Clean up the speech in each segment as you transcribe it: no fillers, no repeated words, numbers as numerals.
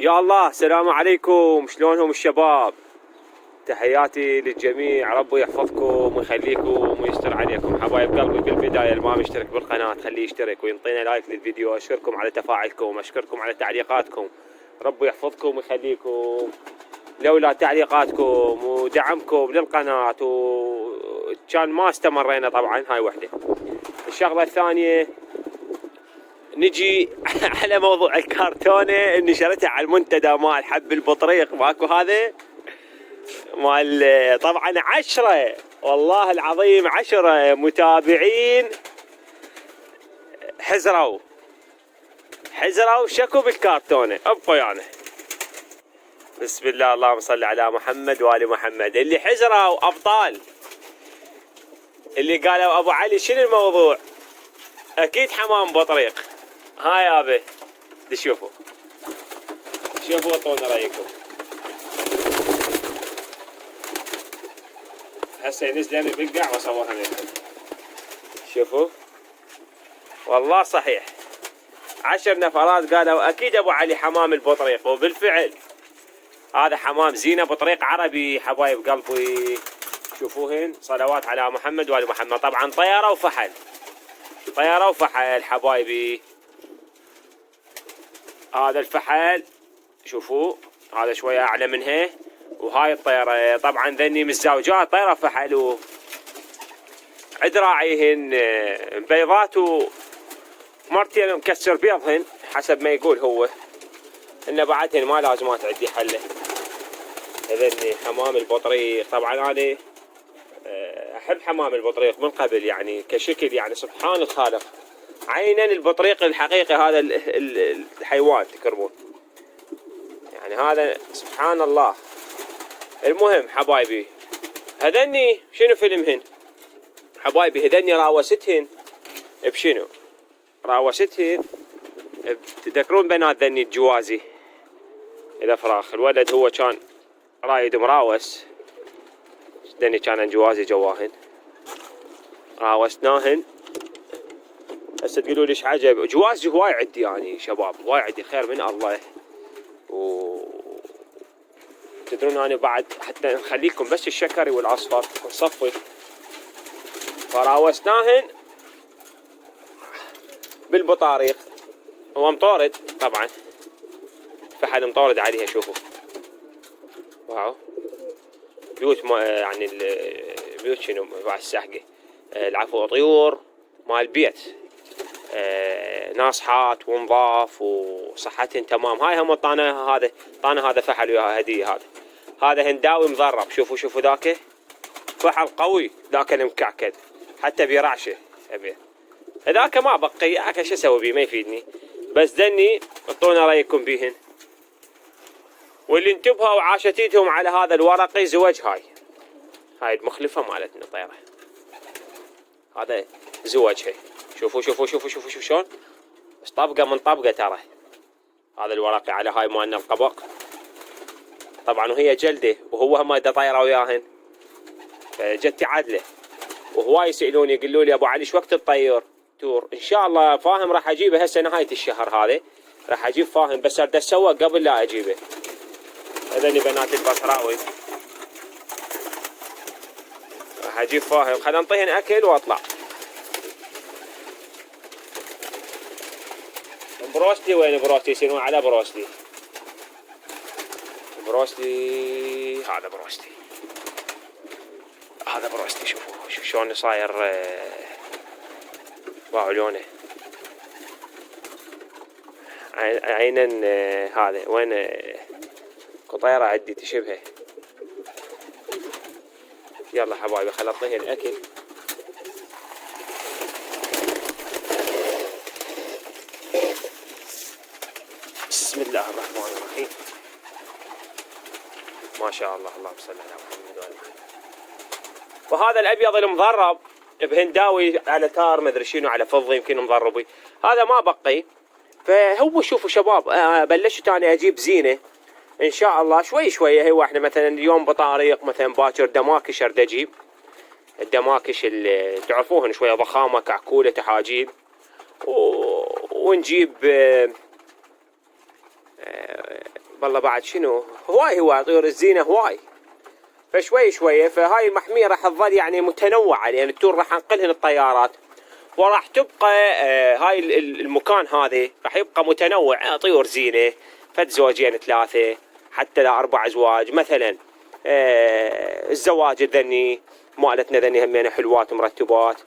يا الله، السلام عليكم، شلونهم الشباب؟ تحياتي للجميع، ربي يحفظكم ويخليكم ويستر عليكم. حبايب قلبي، بالبداية اللي ما مشترك بالقناة خليه يشترك وينطينا لايك للفيديو. أشكركم على تفاعلكم، أشكركم على تعليقاتكم، ربي يحفظكم ويخليكم. لولا تعليقاتكم ودعمكم للقناة كان ما استمرينا. طبعا هاي وحدة. الشغلة الثانية نجي على موضوع الكرتونة اللي نشرتها على المنتدى مال حب البطريق. ماكو هذا مال طبعا 10 والله العظيم 10 متابعين حزروا شكوا بالكرتونة. ابا يعني بسم الله، اللهم صل على محمد وآل محمد. اللي حزروا ابطال، اللي قالوا ابو علي شنو الموضوع؟ اكيد حمام بطريق. هاي يابا شوفوا اعطونا رايكم. هسه ينزل من بالقاع واصورها لكم. شوفوا والله صحيح 10 نفرات قالوا اكيد ابو علي حمام البطريق، وبالفعل هذا حمام زينة بطريق عربي. حبايب قلبي شوفوهن، صلوات على محمد وآل محمد. طبعا طيارة وفحل حبايبي. هذا الفحل شوفوا هذا شوية اعلى منها، وهاي الطيارة طبعا ذني متزوجات طيارة فحل عد راعيهن بيضات ومرتين مكسر بيضهن حسب ما يقول هو، ان بعدهن ما لازمات عندي حله. هذني حمام البطريق. طبعا انا احب حمام البطريق من قبل، يعني كشكل، يعني سبحان الخالق، عينا البطريق الحقيقي هذا الحيوان تكرمون، يعني هذا سبحان الله. المهم حبايبي، هذني شنو فيلمهن حبايبي؟ هذني راوستهن بشنو؟ راوستهن تذكرون بنات ذني الجوازي اذا فراخ الولد هو كان رايد مراوس، ذني كان جوازي جواهن راوسناهن. هسه تقولوا ليش عجب جواز هواي عندي يعني شباب، هواي عندي خير من الله. تدرون انا بعد حتى نخليكم بس الشكري والاصفر ونصفي. فراوسناهن بالبطاريق، هو مطورد طبعا، فحد مطورد عليها. شوفوا واو، بيوت يعني البيوت شنو بعد السحقه، العفو طيور مال بيت، ناصحات ونظاف وصحتهن تمام. هاي هم طانا هذا فحل وياها هديه. هذا هنداوي مضرب. شوفوا ذاك فحل قوي، ذاك المكعكد حتى برعشه ابيه. ذاك ما بقي، ذاك شو اسوي بيه ما يفيدني. بس ذني اعطونا رايكم بيهن. واللي انتبهوا وعاشتيتهم على هذا الورقي زوج. هاي المخلفه مالتنا طيره، هذا زوجها. شوفوا شلون بس طبقه من طبقه. ترى هذا الورقي على هاي مالنا القبق طبعا، وهي جلده، وهو هم طايره وياهن، فجت عدله. وهواي يسالوني يقولوا لي ابو علي شو وقت تطير تور؟ ان شاء الله فاهم راح اجيبه هسه نهايه الشهر هذا، راح اجيب فاهم، بس اريد اسوق قبل لا اجيبه. هذني بنات البصراوي، راح اجيب فاهم، خلينا نعطيهن اكل واطلع. بروستي وين بروستي؟ يصيرون على بروستي. هذا بروستي. شوفوا شلون صاير باعوا لونه عينا. هذا وين قطيره عندي تشبهه. يلا حبايبي خل اعطيها الاكل. بسم الله الرحمن الرحيم. ما شاء الله، اللهم صل على محمد وآل محمد. وهذا الابيض المضرب بهنداوي على تار مدري شنو، على فضي يمكن مضربي، هذا ما بقي. فهو شوفوا شباب، بلشت انا اجيب زينه ان شاء الله شوي. هي واحده مثلا اليوم بطاريق، مثلا باكر دماكش ارد اجيب. الدماكش اللي تعرفوهن شويه ضخامه كعكوله تحاجيب، ونجيب والله بعد شنو هواي طيور الزينة هواي. فشوي شوية فهاي المحمية راح تظل يعني متنوعة، لأن التور راح ننقلهن الطيارات، وراح تبقى هاي المكان هذا راح يبقى متنوع. طيور زينة فد زوجين ثلاثة حتى لا 4 أزواج مثلا. الزواج الذني مالتنا ذني همين حلوات مرتبات.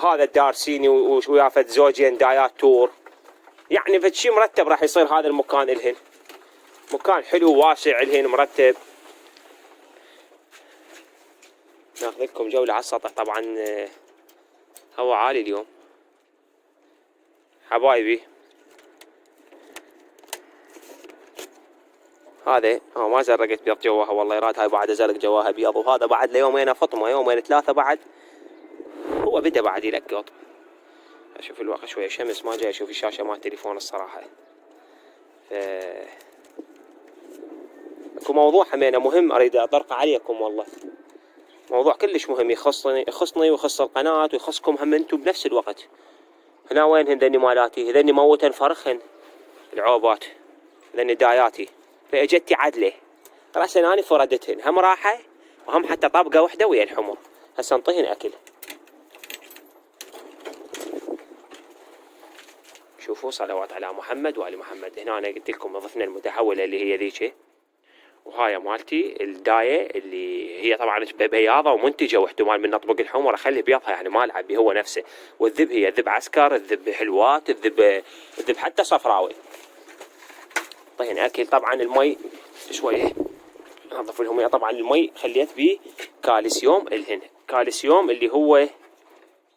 هذا الدارسيني ويا فد زوجين دايات تور، يعني فد شي مرتب راح يصير هذا المكان الهن. مكان حلو واسع الهن مرتب. ناخذ لكم جولة على السطح. طبعا هوا عالي اليوم حبايبي. هذا ما زرقت بيض جواها والله، يراد هاي بعد زرق جواها بيض، وهذا بعد ليومين فطمه، يومين 3 بعد هو بدا بعد يلقط. اشوف الوقت شويه شمس ما جاي اشوف الشاشه مال التليفون الصراحه. اكو موضوع همينه مهم اريد اطرق عليكم والله، موضوع كلش مهم يخصني ويخص القناه ويخصكم هم انتم بنفس الوقت. هنا وينهن ذني مالاتي؟ ذني موتن فرخن العوبات، ذني داياتي. فاجتي عدله راسا اني فردتهن هم راحه وهم حتى طابقه وحده ويا الحمر. هسه انطيهن اكل. شوفوا صلوات على محمد وآل محمد. هنا انا قلت لكم ضفنا المتحوله اللي هي ذيك، وهاي مالتي الدايه اللي هي طبعا بياضه ومنتجه، واحتمال من نطبق الحمر اخلي بيضها يعني ما العب بيه هو نفسه. والذب هي ذب عسكر، الذب حلوات، الذب حتى صفراوي. طيب اكل. طبعا المي شويه نظف لهم. طبعا المي خليت بيه كالسيوم الهن، كالسيوم اللي هو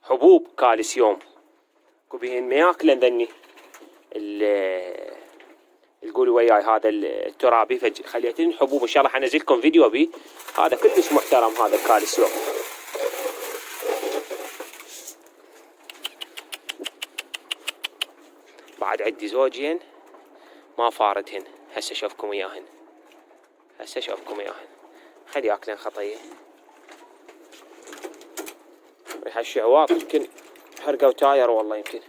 حبوب كالسيوم. كوبيهن ما ياكلن ذني تقولوا وياي هذا الترابي، خليتين حبوب. ان شاء الله حنزل لكم فيديو بيه، هذا كلش محترم هذا الكالسيوم. بعد عندي زوجين ما فاردهن، هسه اشوفكم وياهن، هسه اشوفكم وياهن. خلي ياكلن خطيه. ريحه الشعواط يمكن حرقوا تاير والله، يمكن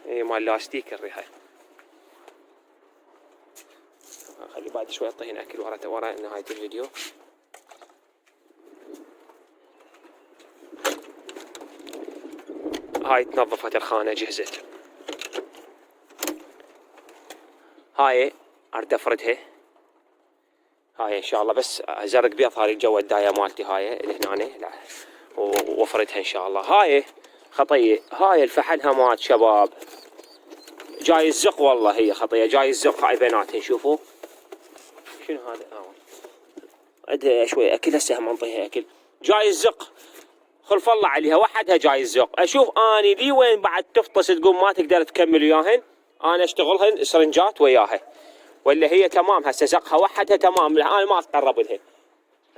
اي مال لاستيك الريحه. خلي بعد شوي اعطيهن اكل ورا نهايه الفيديو. هاي تنظفت الخانه جهزت. هاي اريد افردها، هاي ان شاء الله بس زرق بيض هاي الجو الدايه مالتي هاي اللي هنا وافردها ان شاء الله. هاي خطيه، هاي الفحلها مات شباب جاي الزق والله، هي خطيه جاي الزق. هاي بناتهن شوفوا شنو هذا. عندها شوي اكل هسه هم انطيها اكل. جاي الزق خلف الله عليها وحدها جاي الزق. اشوف اني لي وين بعد تفطس تقوم ما تقدر تكمل وياهن، انا اشتغلهن سرنجات وياها، ولا هي تمام هسه زقها وحدها تمام. انا ما اتقرب لها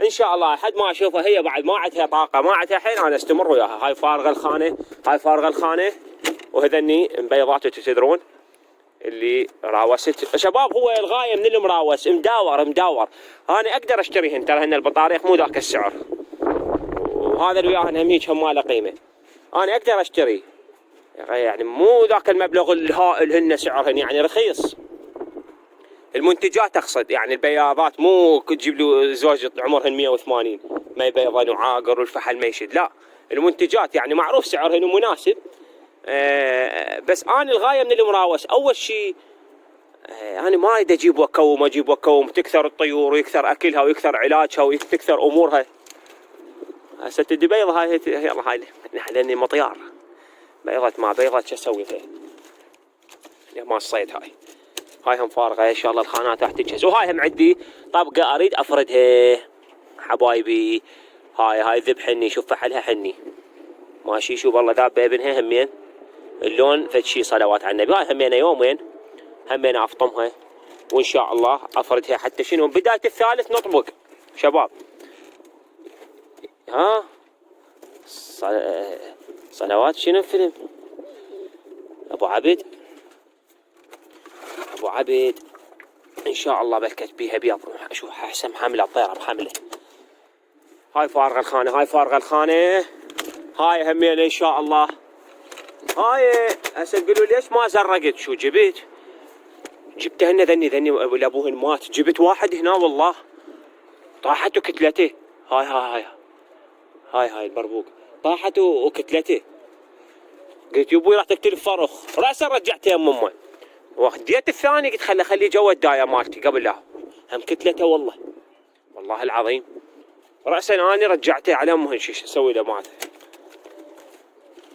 ان شاء الله لحد ما اشوفها هي بعد ما عندها طاقه ما عندها حين انا استمر وياها. هاي فارغه الخانه، هاي فارغه الخانه، وهذني مبيضات تدرون اللي راوست شباب. هو الغايه من المراوس مداور انا اقدر اشتريهن، ترى هن البطاريق مو ذاك السعر، وهذا اللي وياهن هم هيك هم ما له قيمه. انا اقدر اشتري يعني مو ذاك المبلغ الهائل هن سعرهن يعني رخيص. المنتجات اقصد يعني البياضات مو تجيب له زوج عمرهن 180 ما يبيضن وعاقر والفحل ما يشد، لا المنتجات يعني معروف سعرهن مناسب. بس انا الغايه من المراوس اول شيء انا ما اريد اجيب وكوم تكثر الطيور ويكثر اكلها ويكثر علاجها وتكثر امورها. هسه تدي بيضه هاي يلا هاي لاني مطيار بيضت ما بيضت شو اسوي فيها ما الصيد. هاي هم فارغه ان شاء الله الخانات راح تجهز. وهاي هم عندي طبقه اريد افردها حبايبي. هاي ذب حني، شوف فحلها حني ماشي. شوف والله ذاب بابنها همين اللون فد شي صلوات على النبي. هاي همين يومين همين افطمها وان شاء الله افردها حتى شنو بدايه الثالث نطبق شباب. ها صلوات شنو فيلم ابو عبد ان شاء الله بلكت بيها بيض. اشوف احسن حامله الطيره بحمله. هاي فارغه الخانه، هاي همين ان شاء الله. هاي هسه تقولوا ليش ما زرقت شو جبت جبتهن ذني لابوهن مات. جبت واحد هنا والله طاحت وكتلته. هاي البربوق طاحت وكتلته. قلت يبوي راح تقتل فرخ راسا. رجعته يم امه وديت الثاني قلت خليه جوا الدايه مالتي قبل لا هم كتلته والله العظيم. راسا اني رجعته على امهن. شو اسوي له مات.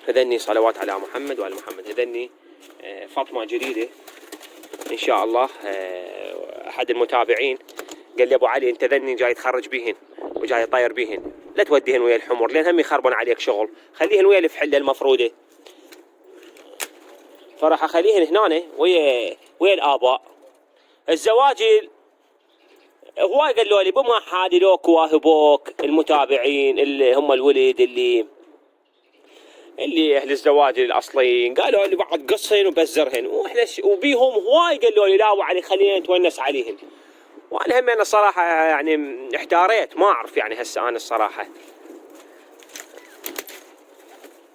هذني صلوات على محمد وعلى محمد. هذني فاطمه جديده ان شاء الله. احد المتابعين قال لي ابو علي انت ذني جاي تخرج بيهن وجاي طاير بيهن، لا توديهن ويا الحمر لان هم يخربون عليك شغل، خليهن ويا الفحله المفروده. فراح اخليهن هنا ويا الاباء. الزواجل هواي قالوا لي بما حادلوك واهبوك المتابعين اللي هم الولد اللي اهل الزواج الاصليين، قالوا لي بعد قصهن وبزرهن واحنا وبيهم هواي قالوا لي لا ابو علي خلينا نتونس عليهن. وانا هم الصراحه يعني احتاريت ما اعرف يعني هسه انا الصراحه.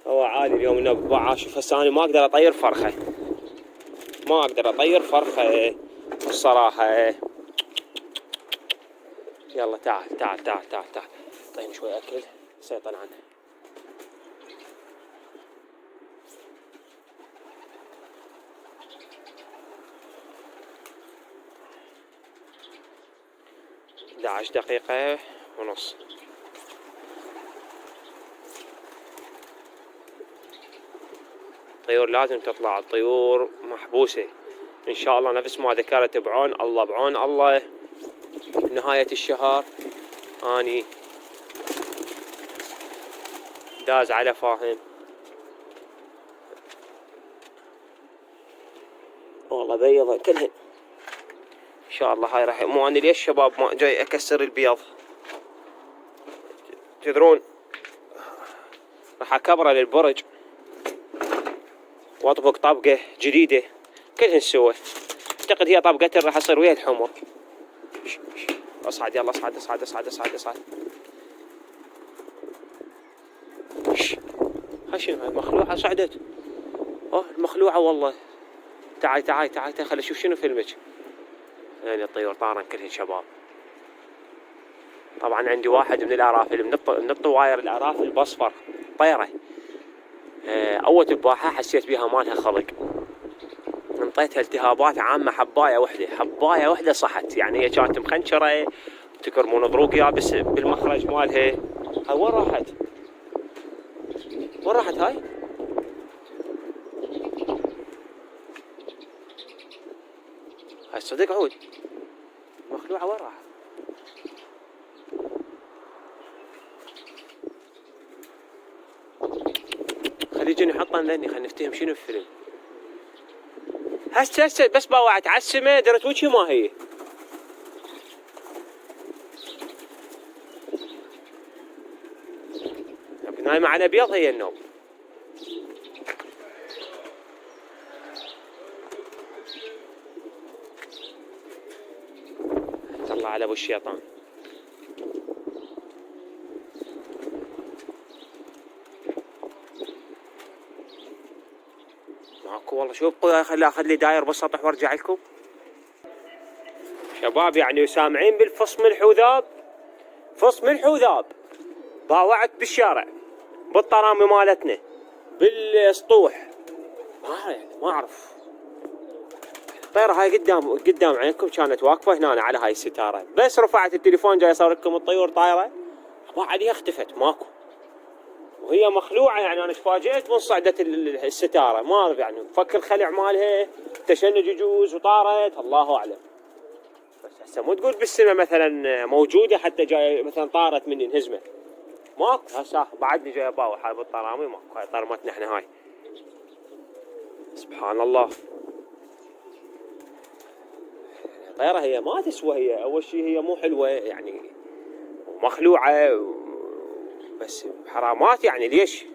هو عادي اليوم انه اشوف هسه انا ما اقدر اطير فرخه. الصراحه. يلا تعال طيب شوي اكل سيطن عنه. عشر دقيقة ونص. الطيور لازم تطلع، الطيور محبوسة ان شاء الله نفس ما ذكرت بعون الله نهاية الشهر اني داز على فاهم. والله بيضة كلهن ان شاء الله. هاي راح مو اني ليش شباب ما جاي اكسر البيض تدرون، راح اكبره للبرج واطبق طبقة جديدة كلهن سوى. اعتقد هي طبقتها راح اصير ويا الحمر. اصعد يلا اصعد. هاي شنو هاي مخلوعة صعدت. المخلوعة والله. تعاي خلي اشوف شنو فيلمك. يعني الطيور طارن كلهن شباب. طبعا عندي واحد من الارافل من الطواير الارافل باصفر طيره. اول تباحه حسيت بيها مالها خلق، انطيتها التهابات عامه. حبايه واحده صحت يعني. هي كانت مخنشره تكرمون ضروق يابس بالمخرج مالها. هاي وين راحت هاي؟ صدق عود مخلوعه وين راحت؟ خلي يجون يحطن ذني خلينا نفتهم شنو الفيلم. هسه بس باوعت على السما درت وجهي ما هي. نايمة على بيض هي النوم. طلع على ابو الشيطان. ماكو والله. شوف خلي اخذ لي داير بالسطح وارجع لكم شباب. يعني سامعين بالفص ملح وذاب. باوعت بالشارع بالطرامي مالتنا بالسطوح. ما اعرف. الطيرة هاي قدام عينكم كانت واقفة هنا على هاي الستارة. بس رفعت التليفون جاي اصور لكم الطيور طايرة بعدها اختفت ماكو. وهي مخلوعة يعني. انا تفاجئت من صعدة الستارة ما اعرف يعني فك الخلع مالها تشنج يجوز وطارت الله اعلم. بس هسه مو تقول بالسماء مثلا موجودة حتى جاي مثلا طارت مني انهزمت ماكو. هسه بعدني جاي اباوح هاي بالطرامي ماكو. هاي طرمتنا احنا هاي. سبحان الله. الطيرة هي ما تسوى. هي اول شيء هي مو حلوة يعني مخلوعة بس حرامات يعني. ليش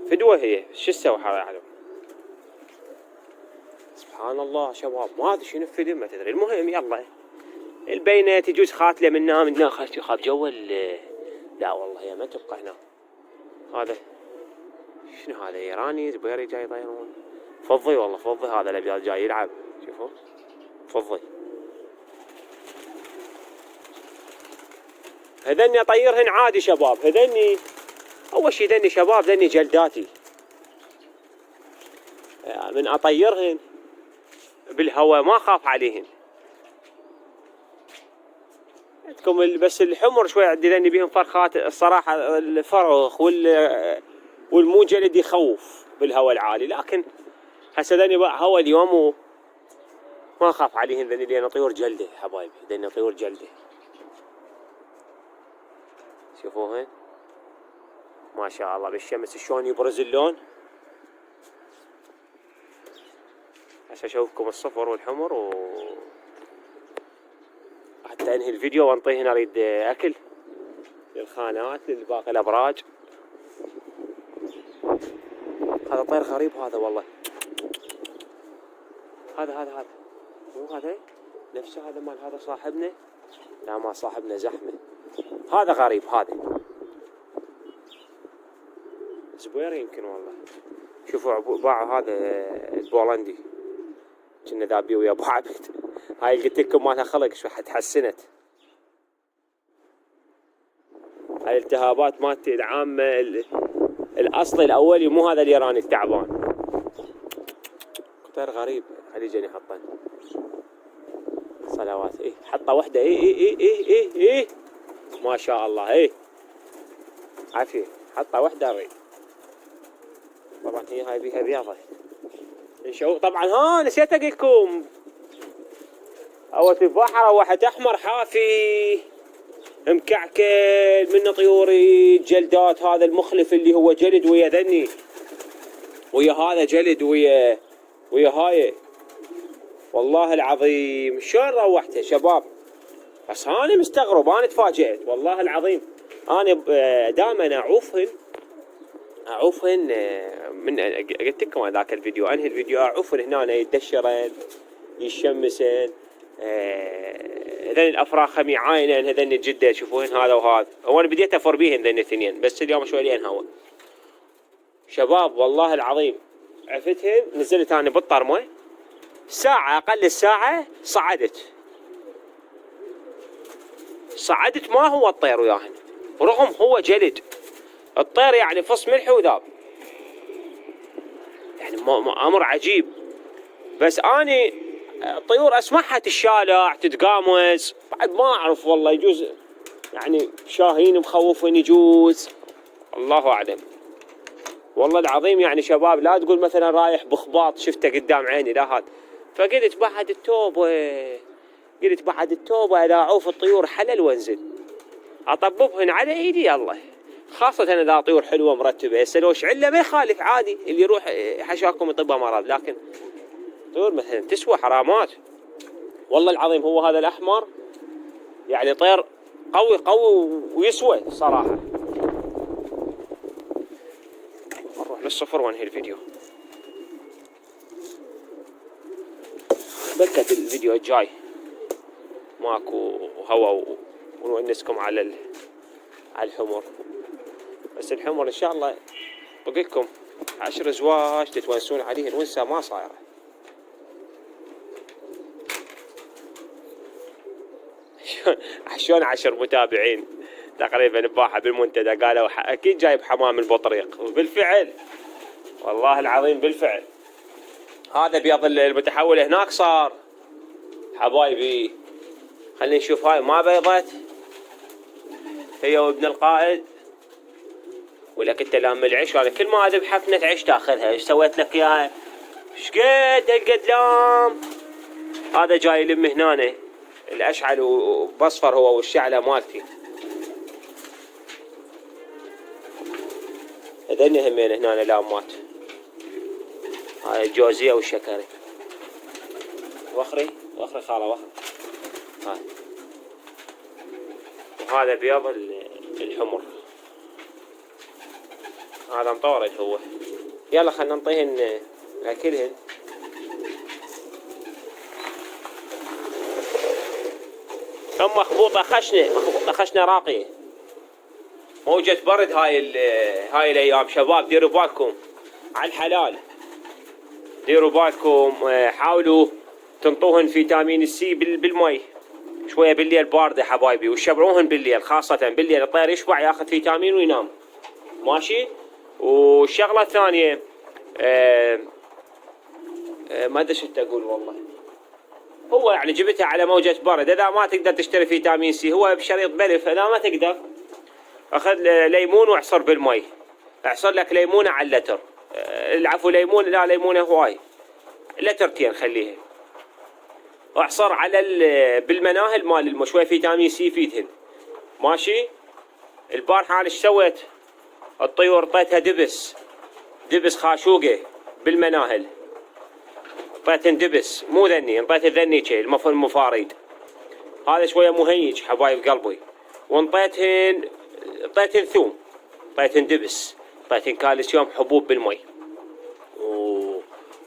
فدوة هي شو تسوي حرام؟ سبحان الله شباب. ما ادري شنو الفيلم ما تدري. المهم يلا البينة تجوز خاتلة من خالتي خاب جوا. لا والله هي ما تبقى هنا. هذا شنو هذا ايراني زبيري جاي يطيرون. فضي والله فضي، هذا الابيض جاي يلعب شوفوا فضي. هذني اطيرهن عادي شباب، هذني اول شي ذني شباب ذني جلداتي، من اطيرهن بالهواء ما اخاف عليهن. عندكم بس الحمر شوي عندي ذني بيهم فرخات الصراحة، الفرخ والمو جلد يخوف بالهواء العالي، لكن هسه ذني هواء اليوم ما اخاف عليهن ذني لان طيور جلده حبايبي، ذني طيور جلده. شوفوهن ما شاء الله بالشمس شلون يبرز اللون. هسه اشوفكم الصفر والحمر حتى انهي الفيديو وانطيهن اريد اكل للخانات للباقي الابراج. هذا طير غريب هذا والله، هذا مو هذا نفسه، هذا مال هذا صاحبنا، لا ما صاحبنا زحمه، هذا غريب هذا زبير يمكن والله. شوفوا باعوا هذا البولندي كنا ذابي ويا ابو عبد، هاي قلت لكم مالها خلق شو تحسنت. هاي الالتهابات مالت العامة الاصلي الاولي مو هذا الايراني التعبان. طير غريب علي جاني حطه صلوات، حطه وحده ايه ما شاء الله عافية، حطه وحده اريد. طبعا هاي بيها بياضة نشوف. طبعا نسيت اقول لكم اول تفاحة روحت احمر حافي مكعكل من طيوري جلدات، هذا المخلف اللي هو جلد ويا ذني ويا هذا جلد ويا هاي، والله العظيم شلون روحته شباب. بس انا مستغرب، انا تفاجأت والله العظيم. انا دائما اعوفهن من قلت لكم ذاك الفيديو، انهي الفيديو اعوفهن هنا يدشرن يشمسن. هذين الافراخ يعاينن هذين الجده شوفوهن هذا وهذا. هو انا بديت افر بيهن ذين الاثنين بس اليوم شوي لين هوا شباب والله العظيم. عفتهن نزلت انا بالطرمه ساعه، اقل الساعه صعدت ما هو الطير وياهن، رغم هو جلد الطير يعني فص ملح وذاب، يعني امر عجيب. بس اني الطيور اسمعها تتشالع تتقامز، بعد ما اعرف والله، يجوز يعني شاهين مخوفين يجوز، الله اعلم. والله العظيم يعني شباب لا تقول مثلا رايح بخباط شفته قدام عيني، لا هذا. فقلت بعد التوبه لا اعوف الطيور حلل وانزل اطببهن على ايدي الله، خاصة اذا طيور حلوة مرتبة. هسه لو شعلة ما يخالف عادي، اللي يروح حشاكم يطبها مرض، لكن طيور مثلا تسوى حرامات. والله العظيم هو هذا الاحمر يعني طير قوي ويسوى صراحة. نروح للصفر وانهي الفيديو. بكت الفيديو الجاي ماكو هوا ونونسكم على الحمر. بس الحمر ان شاء الله بقول لكم 10 زواج تتونسون عليهن ونسا ما صايره. شلون 10 متابعين تقريبا بباحة بالمنتدى قالوا اكيد جايب حمام البطريق، وبالفعل والله العظيم بالفعل هذا بيض المتحول هناك صار حبايبي. خلينا نشوف هاي ما بيضت هي وابن القائد، ولك انت لام العيش، وانا كل ما اذبح حفنة عيش تاخذها. ايش سويت لك اياها؟ ايش قد لام. هذا جاي يلم هنا الاشعل وبصفر هو والشعله مالتي. هذين همين هنا لامات، هاي الجوزيه والشكري. وخري خاله وخري. هاي وهذا بيض الحمر، هذا مطورد هو. يلا خلنا نعطيهن ناكلهن. مخبوطة خشنة راقية. موجة برد هاي الايام شباب، ديروا بالكم على الحلال. ديروا بالكم حاولوا تنطوهن فيتامين السي بالمي شويه بالليل بارده حبايبي، وشبعوهن بالليل، خاصه بالليل الطير يشبع ياخذ فيتامين وينام. ماشي. والشغله الثانيه ما ادري شو اقول والله، هو يعني جبتها على موجة برد. اذا ما تقدر تشتري فيتامين سي هو بشريط بلف، اذا ما تقدر اخذ ليمون واعصر بالمي، اعصر لك ليمونه على اللتر، العفو ليمون، لا ليمونه هواي، لترتين خليها، واعصر على بالمناهل مال شويه فيتامين سي يفيدهن. ماشي. البارحه انا ايش سويت؟ الطيور طيتها دبس خاشوقه بالمناهل، طيتهن دبس مو ذني، انطيت الذنيكه المفاريد، هذا شويه مهيج حبايب قلبي. وانطيتهن ثوم، طيتهن دبس، طيتهن كالسيوم حبوب بالمي،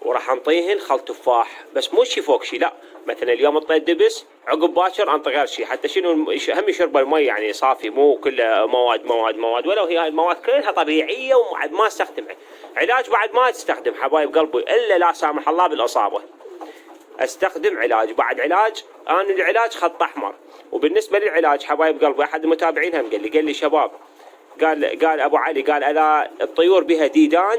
وراح انطيهن خل تفاح، بس مو شي فوق شي، لا مثلا اليوم انطيت دبس، عقب باكر انطي غير شي، حتى شنو هم يشرب المي يعني صافي، مو كله مواد، ولو هي المواد كلها طبيعيه وبعد ما استخدمها. علاج بعد ما تستخدم حبايب قلبي الا لا سامح الله بالاصابه، استخدم علاج بعد علاج. انا العلاج خط احمر. وبالنسبه للعلاج حبايب قلبي، احد المتابعين هم قال لي شباب، قال ابو علي، قال اذا الطيور بها ديدان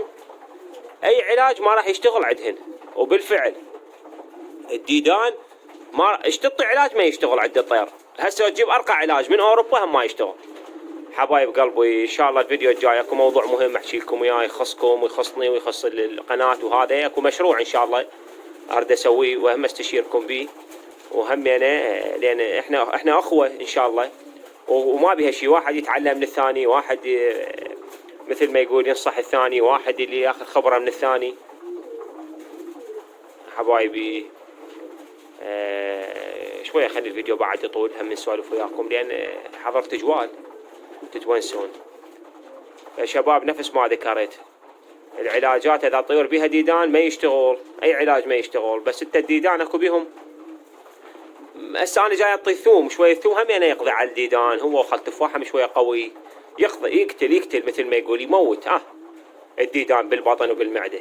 اي علاج ما راح يشتغل عندهن. وبالفعل الديدان ما ايش تعطي علاج ما يشتغل عند الطير. هسه تجيب ارقى علاج من اوروبا هم ما يشتغل. حبايب قلبي ان شاء الله الفيديو الجاي اكو موضوع مهم احكي لكم اياه، يخصكم ويخصني ويخص القناه، وهذا اكو مشروع ان شاء الله اريد اسويه وهم استشيركم به، وهم انا لان احنا اخوه ان شاء الله، وما بها شيء، واحد يتعلم من الثاني، واحد مثل ما يقول ينصح الثاني، واحد اللي ياخذ خبره من الثاني. حبايبي شويه خلي الفيديو بعد يطول، هم نسولف وياكم لان حضرت جوال تتونسون. شباب نفس ما ذكرت، العلاجات اذا الطيور بيها ديدان ما يشتغل، اي علاج ما يشتغل، بس انت الديدان اكو بيهم. هسه انا جاي اعطي ثوم، شويه ثوم هم يعني يقضي على الديدان، هو وخل تفاح شويه قوي، يقتل مثل ما يقول، يموت الديدان بالبطن وبالمعده.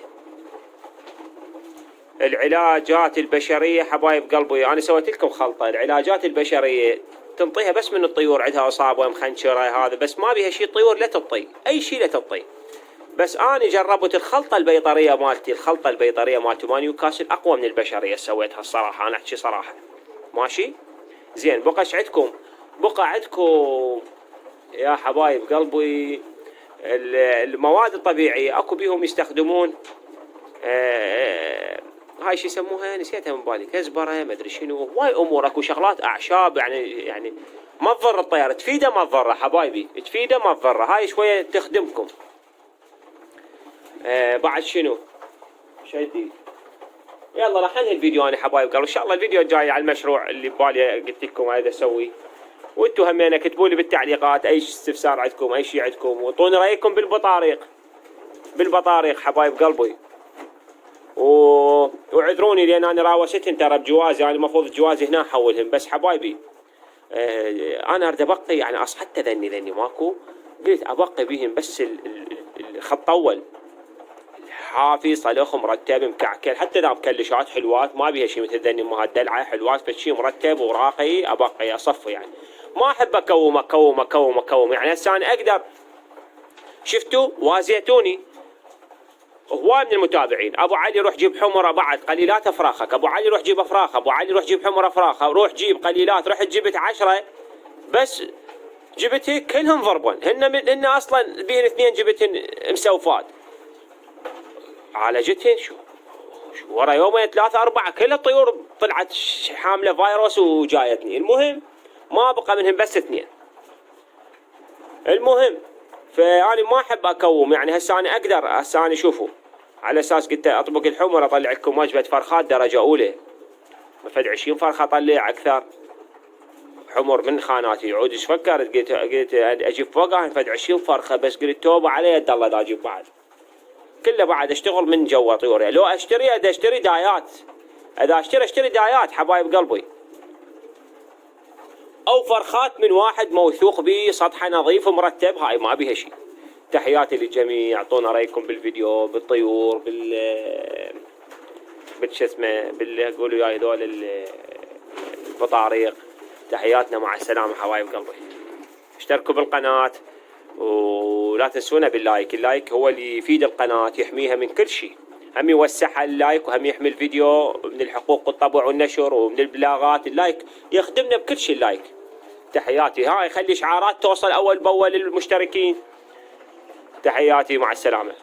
العلاجات البشريه حبايب قلبي انا سويت لكم خلطه، العلاجات البشريه تنطيها بس من الطيور عندها اصابه مخنشره هذا، بس ما بيها شيء طيور لا تعطي اي شيء، لا تعطي. بس انا جربت الخلطه البيطريه مالتي، الخلطه البيطريه مالتي ما نيوكاسل اقوى من البشريه سويتها الصراحه، انا احكي صراحه. ماشي. زين بقى عندكم يا حبايب قلبي المواد الطبيعيه اكو بيهم يستخدمون هاي شو يسموها نسيتها من بالي، كزبره ما ادري شنو، هواي امور اكو شغلات اعشاب يعني ما تضر الطير، تفيده ما تضره حبايبي، تفيده ما تضره، هاي شويه تخدمكم. بعد شنو شايفين. يلا راح انهي الفيديو انا حبايب قالوا ان شاء الله الفيديو الجاي على المشروع اللي ببالي قلت لكم عايز اسوي، وانتم همينه اكتبوا لي بالتعليقات اي استفسار عندكم، اي شيء عندكم، واعطوني رايكم بالبطاريق حبايب قلبي. وعذروني لان انا راوستهن ترى بجوازي، انا المفروض جوازي هنا احولهم، بس حبايبي انا اريد ابقي يعني اصحت ذني ماكو، قلت ابقي بيهم بس الخط اول حافي صلخ مرتب مكعكل، حتى اذا مكلشات حلوات ما بيها شيء مثل ذني امهات دلعه حلوات، بس شيء مرتب وراقي ابقي اصفي يعني، ما احب اكوم يعني. هسه انا اقدر شفتوا وازيتوني هواي من المتابعين، ابو علي روح جيب حمره بعد قليلات افراخك، ابو علي روح جيب افراخ، ابو علي روح جيب حمره افراخ، روح جيب قليلات، رحت جبت 10 بس جبت هيك كلهم ضربون، هن اصلا بين 2 جبتن مسوفات، عالجتهن شو ورا يومين 3 4 كل الطيور طلعت حامله فيروس وجايتني. المهم ما بقى منهم بس 2. المهم فاني ما احب اكوم يعني، هسه انا اقدر، هسه انا شوفوا على اساس قلت اطبق الحمر اطلع لكم وجبه فرخات درجه اولى، فد 20 فرخه اطلع اكثر حمر من خاناتي. عود ايش فكرت؟ قلت اجيب فوقها فد 20 فرخه، بس قلت توبه علي يد الله دا اجيب بعد كله بعد اشتغل من جوا طيوري. لو اشتري دايات، اذا اشتري دايات حبايب قلبي، او فرخات من واحد موثوق به سطحه نظيف ومرتب، هاي ما بيها شيء. تحياتي للجميع، اعطونا رايكم بالفيديو، بالطيور، بالشو اسمه باللي يقولوا يا هذول البطاريق. تحياتنا مع السلامة حبايب قلبي. اشتركوا بالقناة ولا تنسونا باللايك. اللايك هو اللي يفيد القناة، يحميها من كل شيء، هم يوسعها اللايك وهم يحمي الفيديو من الحقوق والطبع والنشر ومن البلاغات. اللايك يخدمنا بكل شيء اللايك. تحياتي. هاي خلي اشعارات توصل اول باول للمشتركين. تحياتي مع السلامة.